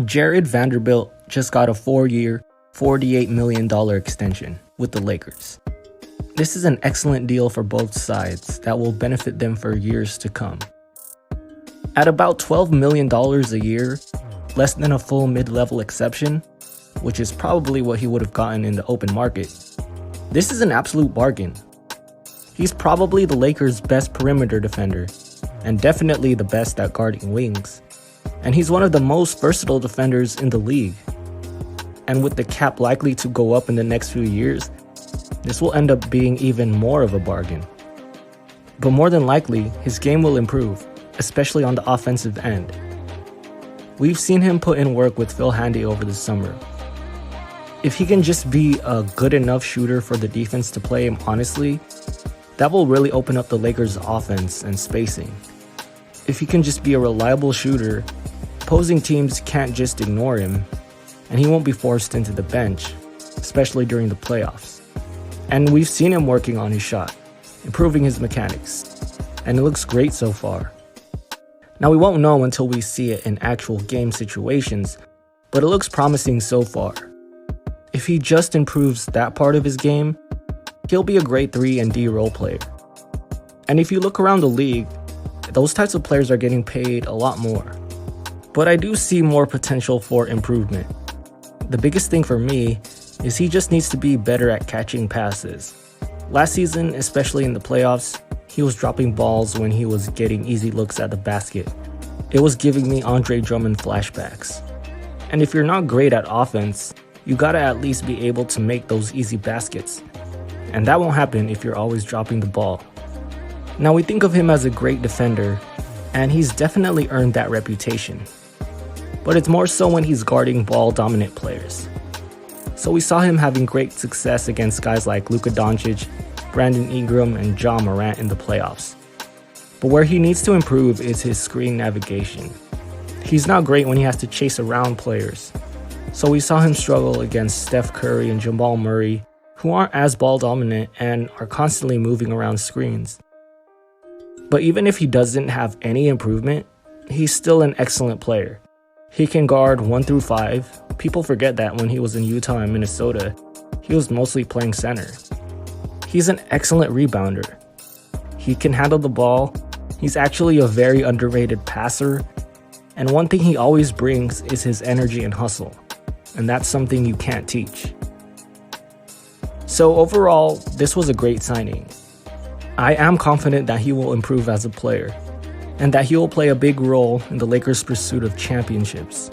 Jared Vanderbilt just got a 4-year, $48 million extension with the Lakers. This is an excellent deal for both sides that will benefit them for years to come. At about $12 million a year, less than a full mid-level exception, which is probably what he would have gotten in the open market, this is an absolute bargain. He's probably the Lakers' best perimeter defender, and definitely the best at guarding wings. And he's one of the most versatile defenders in the league. And with the cap likely to go up in the next few years, this will end up being even more of a bargain. But more than likely, his game will improve, especially on the offensive end. We've seen him put in work with Phil Handy over the summer. If he can just be a good enough shooter for the defense to play him honestly, that will really open up the Lakers' offense and spacing. If he can just be a reliable shooter, opposing teams can't just ignore him, and he won't be forced into the bench, especially during the playoffs. And we've seen him working on his shot, improving his mechanics, and it looks great so far. Now we won't know until we see it in actual game situations, but it looks promising so far. If he just improves that part of his game, he'll be a great 3 and D role player. And if you look around the league, those types of players are getting paid a lot more. But I do see more potential for improvement. The biggest thing for me is he just needs to be better at catching passes. Last season, especially in the playoffs, he was dropping balls when he was getting easy looks at the basket. It was giving me Andre Drummond flashbacks. And if you're not great at offense, you gotta at least be able to make those easy baskets. And that won't happen if you're always dropping the ball. Now we think of him as a great defender, and he's definitely earned that reputation. But it's more so when he's guarding ball-dominant players. So we saw him having great success against guys like Luka Doncic, Brandon Ingram, and Ja Morant in the playoffs. But where he needs to improve is his screen navigation. He's not great when he has to chase around players. So we saw him struggle against Steph Curry and Jamal Murray, who aren't as ball-dominant and are constantly moving around screens. But even if he doesn't have any improvement, he's still an excellent player. He can guard 1 through 5. People forget that when he was in Utah and Minnesota, he was mostly playing center. He's an excellent rebounder. He can handle the ball. He's actually a very underrated passer. And one thing he always brings is his energy and hustle. And that's something you can't teach. So overall, this was a great signing. I am confident that he will improve as a player, and that he will play a big role in the Lakers' pursuit of championships.